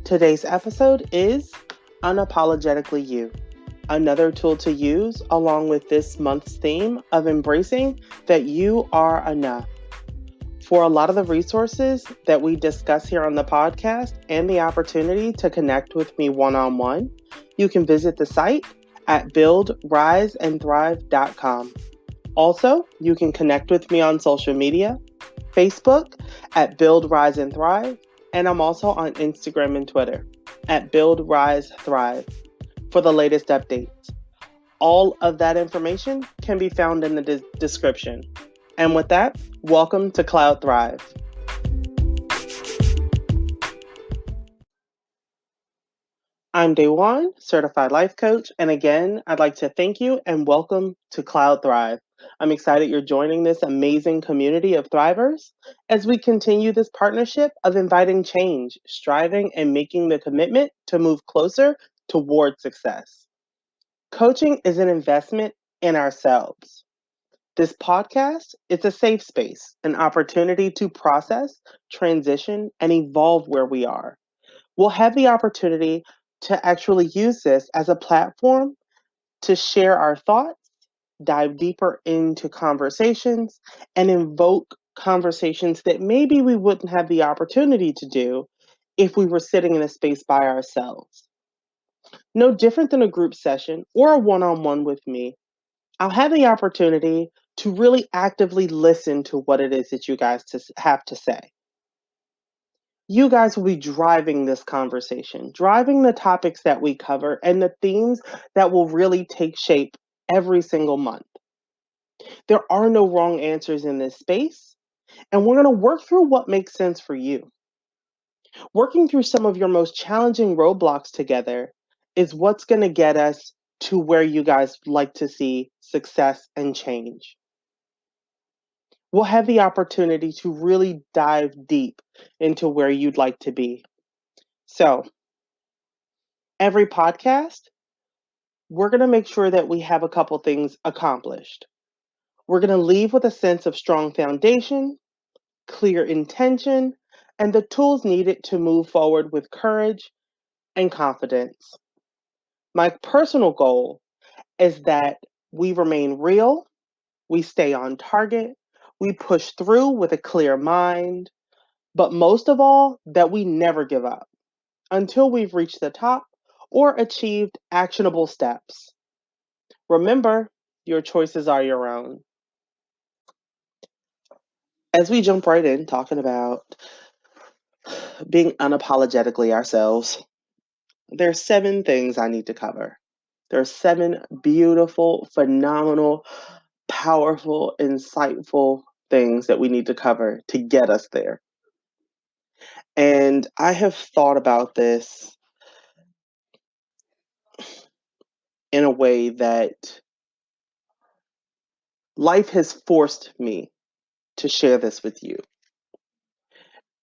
Today's episode is Unapologetically You, another tool to use along with this month's theme of embracing that you are enough. For a lot of the resources that we discuss here on the podcast and the opportunity to connect with me one-on-one, you can visit the site at buildriseandthrive.com. Also, you can connect with me on social media, Facebook at Build, Rise, and Thrive, and I'm also on Instagram and Twitter at Build, Rise, Thrive for the latest updates. All of that information can be found in the description. And with that, welcome to Cloud Thrive. I'm DaiJuan, certified life coach, and again, I'd like to thank you and welcome to Cloud Thrive. I'm excited you're joining this amazing community of thrivers as we continue this partnership of inviting change, striving, and making the commitment to move closer toward success. Coaching is an investment in ourselves. This podcast, it's a safe space, an opportunity to process, transition, and evolve where we are. We'll have the opportunity to actually use this as a platform to share our thoughts, dive deeper into conversations, and invoke conversations that maybe we wouldn't have the opportunity to do if we were sitting in a space by ourselves. No different than a group session or a one-on-one with me, I'll have the opportunity to really actively listen to what it is that you guys have to say. You guys will be driving this conversation, driving the topics that we cover and the themes that will really take shape every single month. There are no wrong answers in this space, and we're going to work through what makes sense for you. Working through some of your most challenging roadblocks together is what's going to get us to where you guys like to see success and change. We'll have the opportunity to really dive deep into where you'd like to be. So, every podcast, we're going to make sure that we have a couple things accomplished. We're going to leave with a sense of strong foundation, clear intention, and the tools needed to move forward with courage and confidence. My personal goal is that we remain real, we stay on target, we push through with a clear mind, but most of all, that we never give up until we've reached the top or achieved actionable steps. Remember, your choices are your own. As we jump right in talking about being unapologetically ourselves, there's 7 things I need to cover. There's 7 beautiful, phenomenal, powerful, insightful things that we need to cover to get us there. And I have thought about this in a way that life has forced me to share this with you.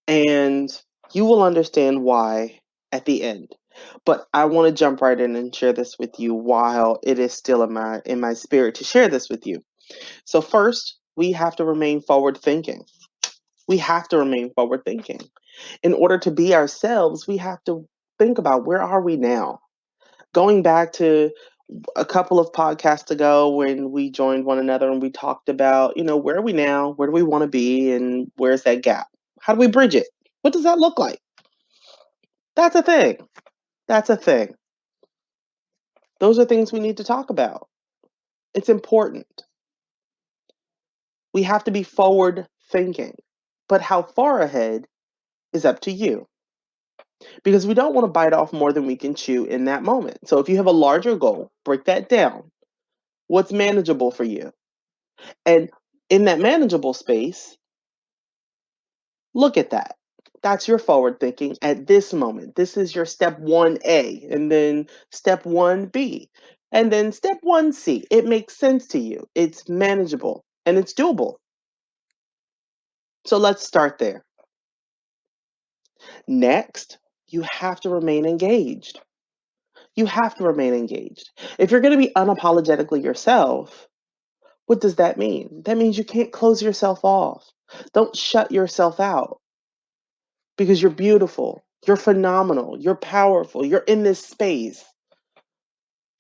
And you will understand why at the end. But I want to jump right in and share this with you while it is still in my spirit to share this with you. So first, we have to remain forward thinking. We have to remain forward thinking. In order to be ourselves, we have to think about where are we now? Going back to a couple of podcasts ago when we joined one another and we talked about, where are we now? Where do we want to be? And where's that gap? How do we bridge it? What does that look like? That's a thing. That's a thing. Those are things we need to talk about. It's important. We have to be forward thinking. But how far ahead is up to you. Because we don't want to bite off more than we can chew in that moment. So if you have a larger goal, break that down. What's manageable for you? And in that manageable space, look at that. That's your forward thinking at this moment. This is your step 1A, and then step 1B, and then step 1C. It makes sense to you. It's manageable and it's doable. So let's start there. Next, you have to remain engaged. You have to remain engaged. If you're going to be unapologetically yourself, what does that mean? That means you can't close yourself off. Don't shut yourself out because you're beautiful. You're phenomenal. You're powerful. You're in this space.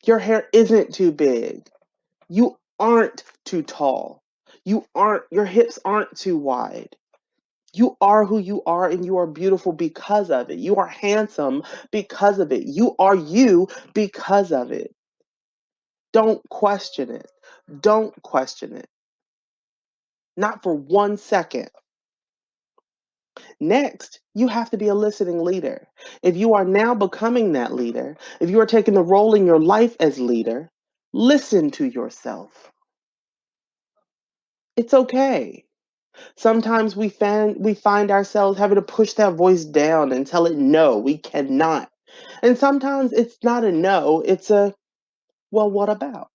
Your hair isn't too big. You aren't too tall. Your hips aren't too wide. You are who you are and you are beautiful because of it. You are handsome because of it. You are you because of it. Don't question it. Don't question it. Not for 1 second. Next, you have to be a listening leader. If you are now becoming that leader, if you are taking the role in your life as leader, listen to yourself. It's okay. Sometimes we find ourselves having to push that voice down and tell it no, we cannot. And sometimes it's not a no, it's a well, what about?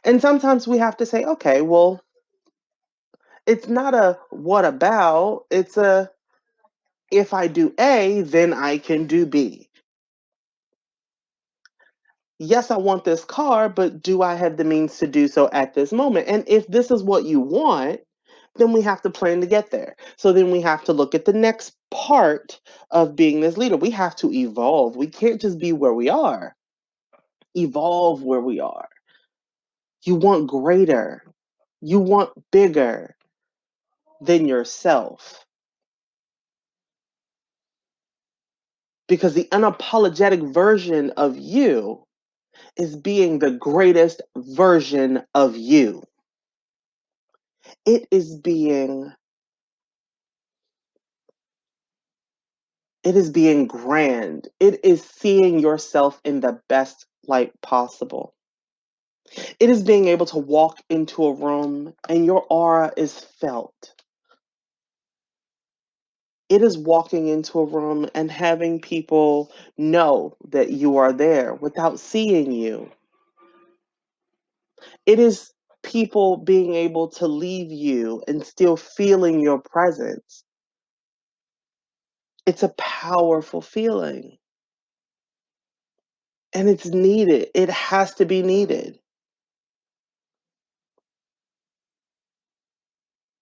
And sometimes we have to say, okay, well, it's not a what about, it's a if I do A, then I can do B. Yes, I want this car, but do I have the means to do so at this moment? And if this is what you want, then we have to plan to get there. So then we have to look at the next part of being this leader. We have to evolve. We can't just be where we are. Evolve where we are. You want greater. You want bigger than yourself. Because the unapologetic version of you is being the greatest version of you. It is being it is being grand. It is seeing yourself in the best light possible. It is being able to walk into a room and your aura is felt. It is walking into a room and having people know that you are there without seeing you. It is people being able to leave you and still feeling your presence. It's a powerful feeling and it's needed. It has to be needed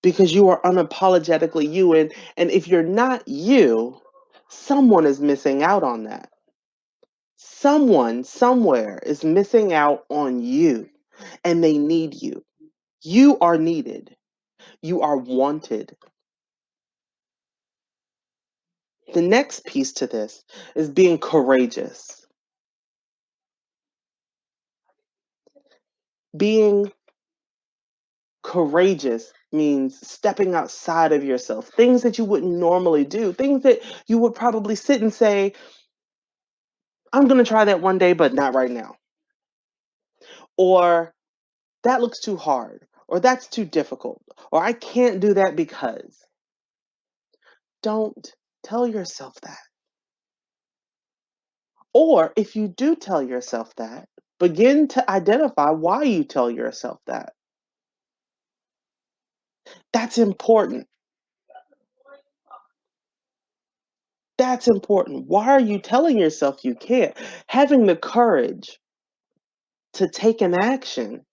because you are unapologetically you. And if you're not you, someone is missing out on that. Someone somewhere is missing out on you and they need you. You are needed. You are wanted. The next piece to this is being courageous. Being courageous means stepping outside of yourself, things that you wouldn't normally do, things that you would probably sit and say, I'm going to try that one day, but not right now. Or that looks too hard, or that's too difficult, or I can't do that because. Don't tell yourself that. Or if you do tell yourself that, begin to identify why you tell yourself that. That's important. That's important. Why are you telling yourself you can't? Having the courage to take an action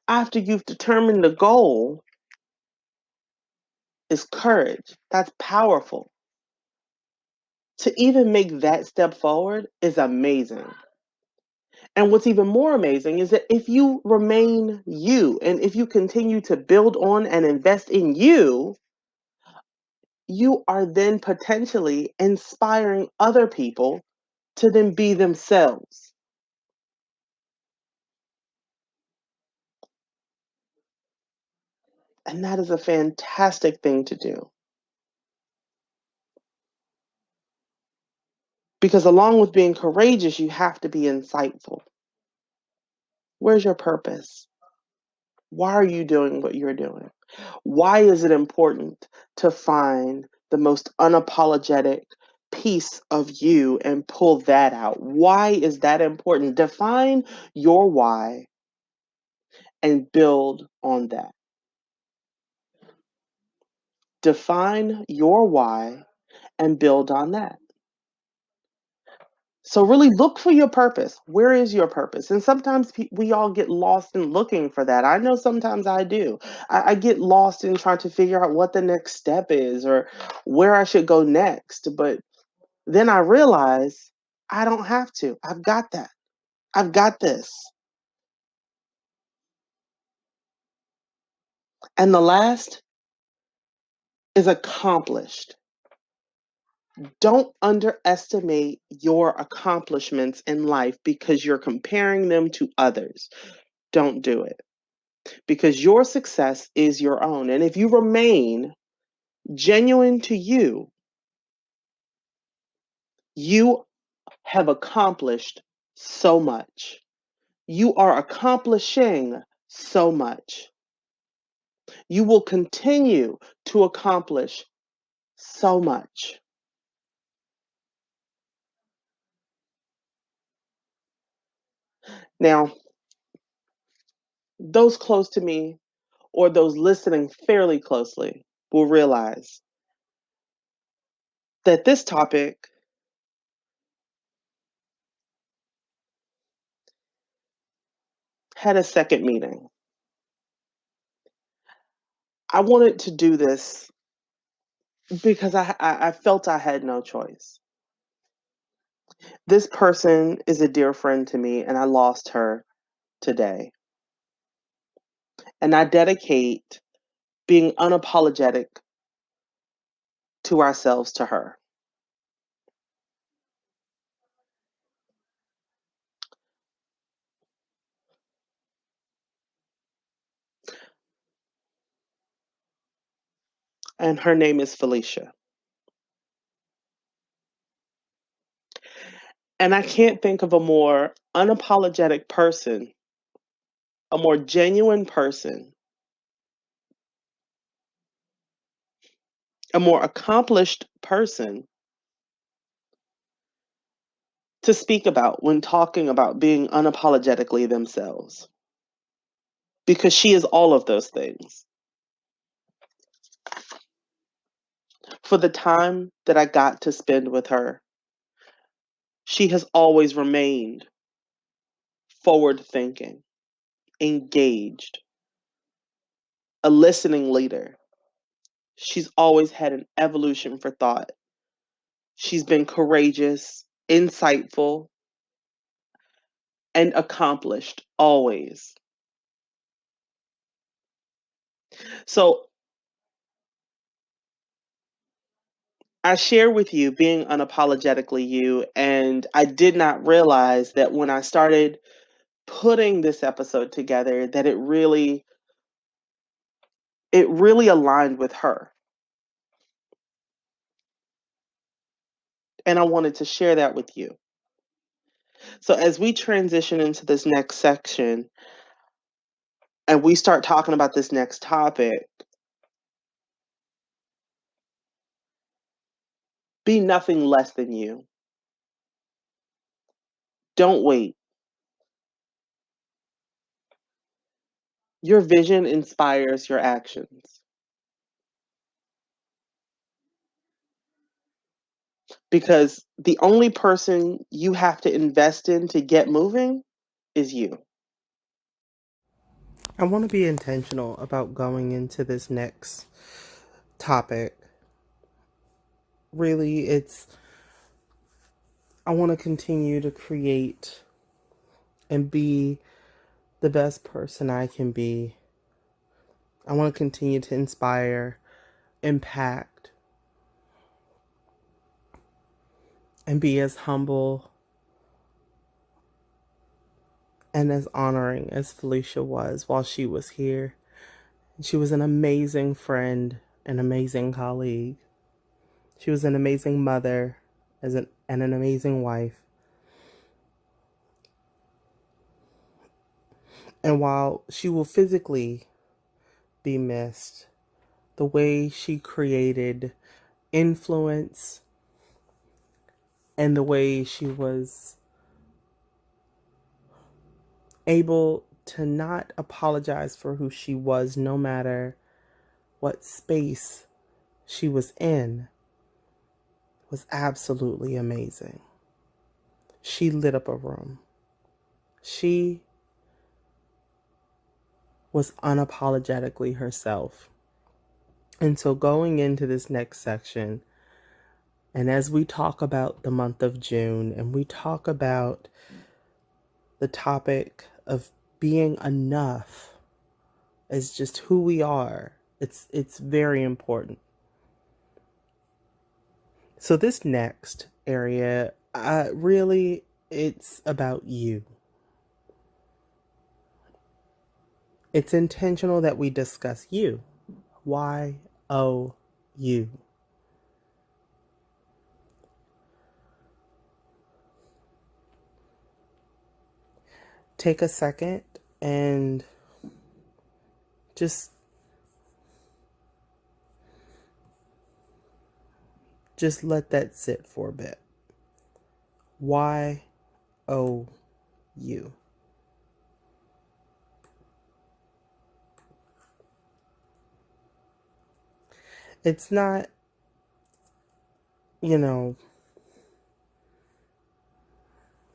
after you've determined the goal is courage. That's powerful. To even make that step forward is amazing. And what's even more amazing is that if you remain you and if you continue to build on and invest in you, you are then potentially inspiring other people to then be themselves. And that is a fantastic thing to do. Because along with being courageous, you have to be insightful. Where's your purpose? Why are you doing what you're doing? Why is it important to find the most unapologetic piece of you and pull that out? Why is that important? Define your why and build on that. Define your why and build on that. So really look for your purpose. Where is your purpose? And sometimes we all get lost in looking for that. I know sometimes I do. I get lost in trying to figure out what the next step is or where I should go next. But then I realize I don't have to. I've got that. I've got this. And the last is accomplished. Don't underestimate your accomplishments in life because you're comparing them to others. Don't do it because your success is your own. And if you remain genuine to you, you have accomplished so much. You are accomplishing so much. You will continue to accomplish so much. Now, those close to me or those listening fairly closely will realize that this topic had a second meaning. I wanted to do this because I felt I had no choice. This person is a dear friend to me, and I lost her today. And I dedicate being unapologetic to ourselves to her. And her name is Felicia. And I can't think of a more unapologetic person, a more genuine person, a more accomplished person to speak about when talking about being unapologetically themselves. Because she is all of those things. For the time that I got to spend with her, she has always remained forward thinking, engaged, a listening leader. She's always had an evolution for thought. She's been courageous, insightful, and accomplished always. So I share with you being unapologetically you, and I did not realize that when I started putting this episode together that it really aligned with her. And I wanted to share that with you. So as we transition into this next section and we start talking about this next topic, be nothing less than you. Don't wait. Your vision inspires your actions because the only person you have to invest in to get moving is you. I want to be intentional about going into this next topic. Really, I want to continue to create and be the best person I can be. I want to continue to inspire, impact, and be as humble and as honoring as Felicia was while she was here. She was an amazing friend, an amazing colleague. She was an amazing mother and an amazing wife. And while she will physically be missed, the way she created influence and the way she was able to not apologize for who she was, no matter what space she was in, was absolutely amazing. She lit up a room. She was unapologetically herself. And so going into this next section, and as we talk about the month of June and we talk about the topic of being enough as just who we are, it's very important. So this next area, really, it's about you. It's intentional that we discuss you. Why, oh, you. Take a second and just let that sit for a bit. Why, oh, you. It's not, the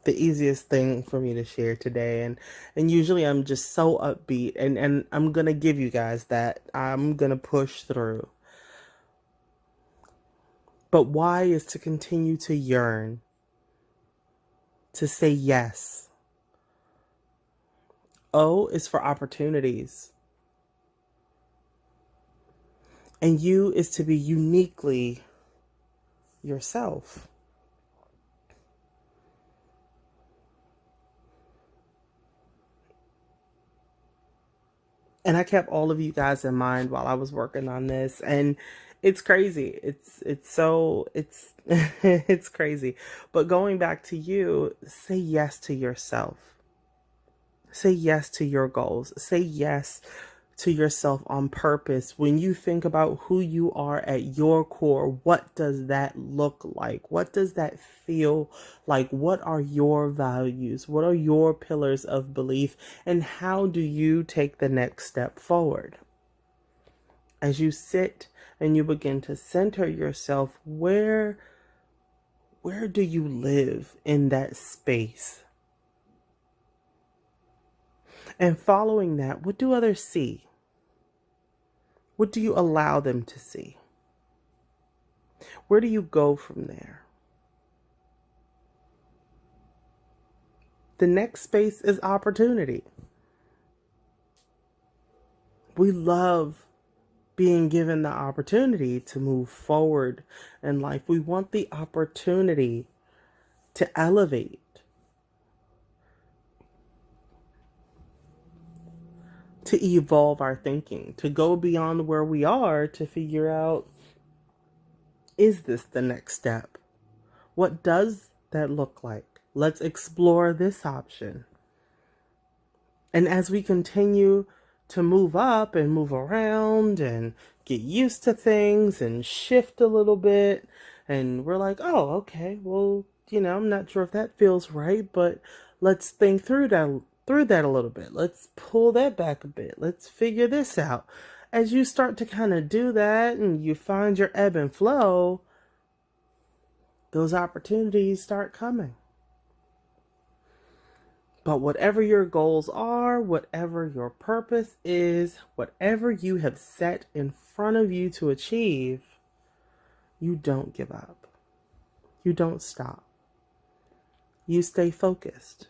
easiest thing for me to share today, and usually I'm just so upbeat, and I'm gonna give you guys that. I'm gonna push through. But why is to continue to yearn, to say yes. O is for opportunities. And you is to be uniquely yourself. And I kept all of you guys in mind while I was working on this, and it's crazy. It's it's crazy. But going back to you, say yes to yourself. Say yes to your goals. Say yes to yourself on purpose. When you think about who you are at your core, what does that look like? What does that feel like? What are your values? What are your pillars of belief? And how do you take the next step forward? As you sit and you begin to center yourself, where do you live in that space? And following that, what do others see? What do you allow them to see? Where do you go from there? The next space is opportunity. We love being given the opportunity to move forward in life. We want the opportunity to elevate, to evolve our thinking, to go beyond where we are, to figure out, is this the next step? What does that look like? Let's explore this option. And as we continue to move up and move around and get used to things and shift a little bit, and we're like, oh, okay, well, I'm not sure if that feels right, but let's think through that a little bit. Let's pull that back a bit. Let's figure this out. As you start to kind of do that and you find your ebb and flow, those opportunities start coming. But whatever your goals are, whatever your purpose is, whatever you have set in front of you to achieve, you don't give up. You don't stop. You stay focused.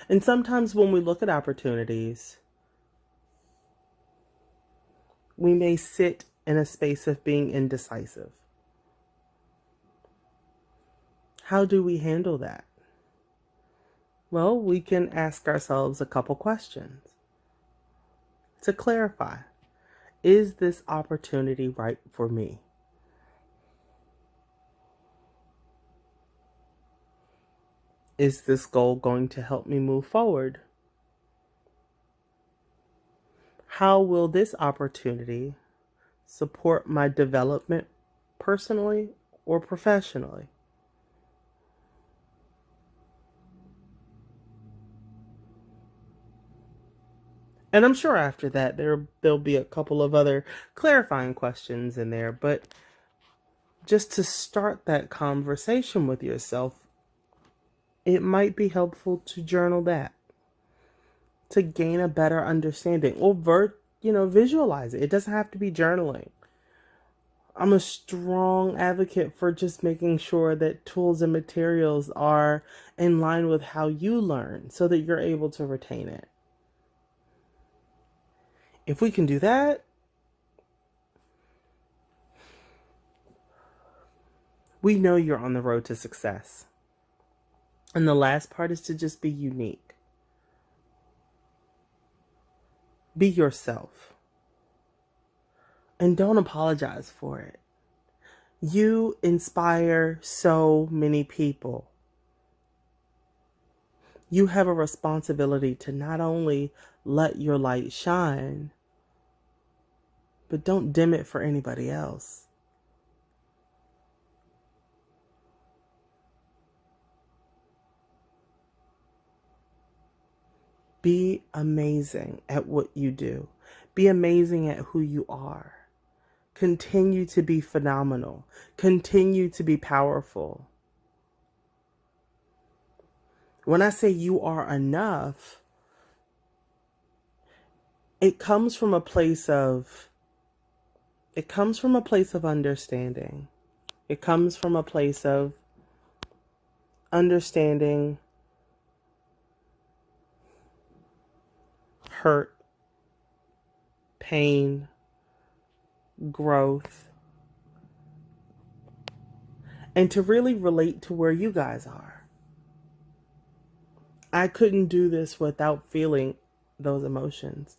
And sometimes when we look at opportunities, we may sit in a space of being indecisive. How do we handle that? Well, we can ask ourselves a couple questions to clarify. Is this opportunity right for me? Is this goal going to help me move forward? How will this opportunity support my development personally or professionally? And I'm sure after that there'll be a couple of other clarifying questions in there, but just to start that conversation with yourself, it might be helpful to journal that, to gain a better understanding, or visualize it. It doesn't have to be journaling. I'm a strong advocate for just making sure that tools and materials are in line with how you learn so that you're able to retain it. If we can do that, we know you're on the road to success. And the last part is to just be unique. Be yourself. And don't apologize for it. You inspire so many people. You have a responsibility to not only let your light shine, but don't dim it for anybody else. Be amazing at what you do. Be amazing at who you are. Continue to be phenomenal. Continue to be powerful. When I say you are enough, it comes from a place of understanding. It comes from a place of understanding hurt, pain, growth, and to really relate to where you guys are. I couldn't do this without feeling those emotions.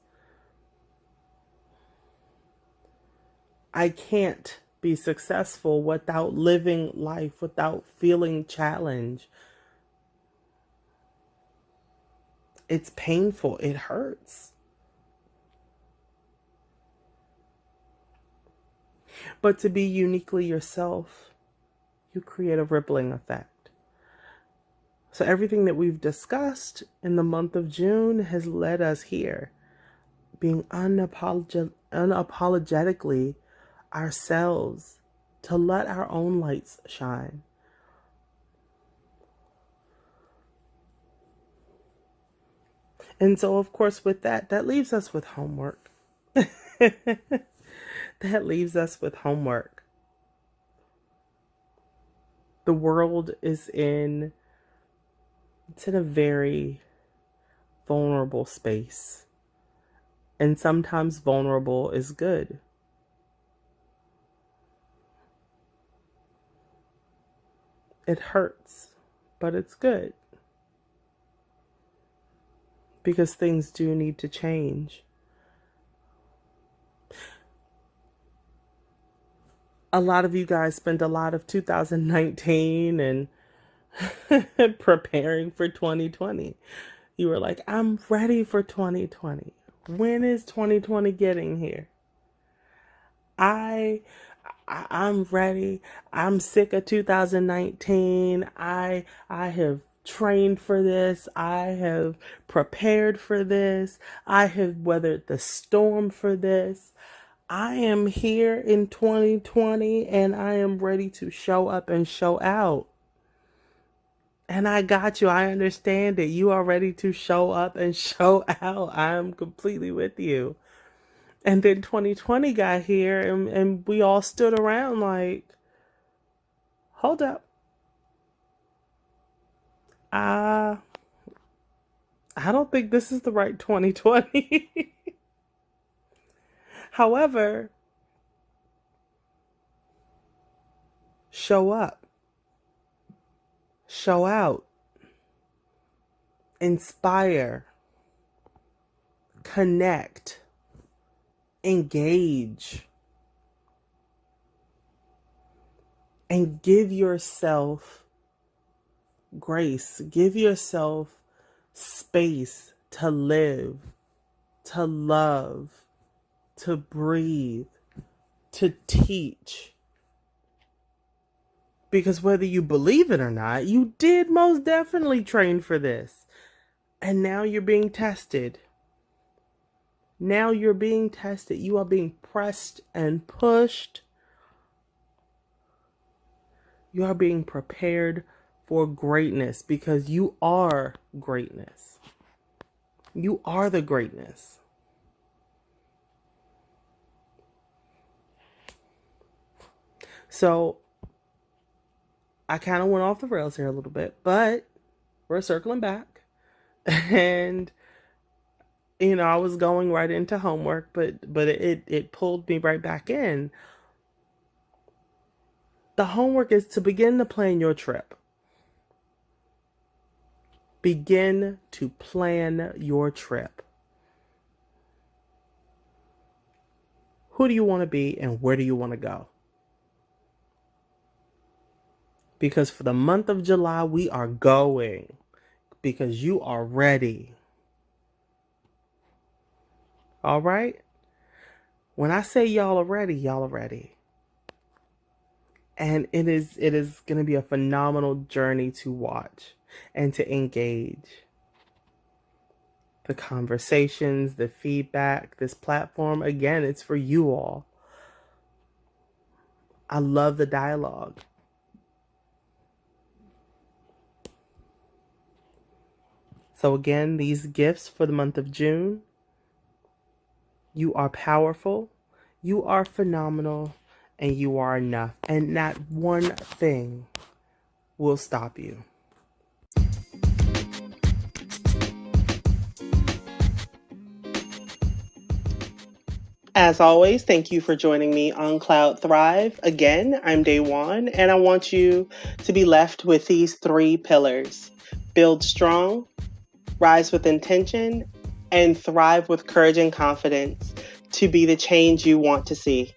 I can't be successful without living life, without feeling challenge. It's painful. It hurts. But to be uniquely yourself, you create a rippling effect. So everything that we've discussed in the month of June has led us here, being unapologetically ourselves, to let our own lights shine. And so, of course, with that leaves us with homework. That leaves us with homework. The world is in a very vulnerable space. And sometimes vulnerable is good. It hurts, but it's good. Because things do need to change. A lot of you guys spent a lot of 2019 and preparing for 2020. You were like, I'm ready for 2020. When is 2020 getting here? I'm ready. I'm sick of 2019. I have trained for this. I have prepared for this. I have weathered the storm for this. I am here in 2020 and I am ready to show up and show out. And I got you. I understand it. You are ready to show up and show out. I'm completely with you. And then 2020 got here and we all stood around like, hold up. I don't think this is the right 2020. However, show up, show out, inspire, connect, engage, and give yourself grace. Give yourself space to live, to love, to breathe, to teach. Because whether you believe it or not, you did most definitely train for this. And now you're being tested. Now you're being tested. You are being pressed and pushed You are being prepared for greatness because you are greatness. You are the greatness. So I kind of went off the rails here a little bit, but we're circling back. And I was going right into homework, but it pulled me right back in. The homework is to begin to plan your trip. Begin to plan your trip. Who do you want to be and where do you want to go? Because for the month of July, we are going. Because you are ready. All right? When I say y'all are ready, y'all are ready. And it is going to be a phenomenal journey to watch and to engage. The conversations, the feedback, this platform, again, it's for you all. I love the dialogue. So again, these gifts for the month of June. You are powerful, you are phenomenal, and you are enough. And not one thing will stop you. As always, thank you for joining me on Cloud Thrive. Again, I'm DaiJuan, and I want you to be left with these 3 pillars: build strong, rise with intention, and thrive with courage and confidence to be the change you want to see.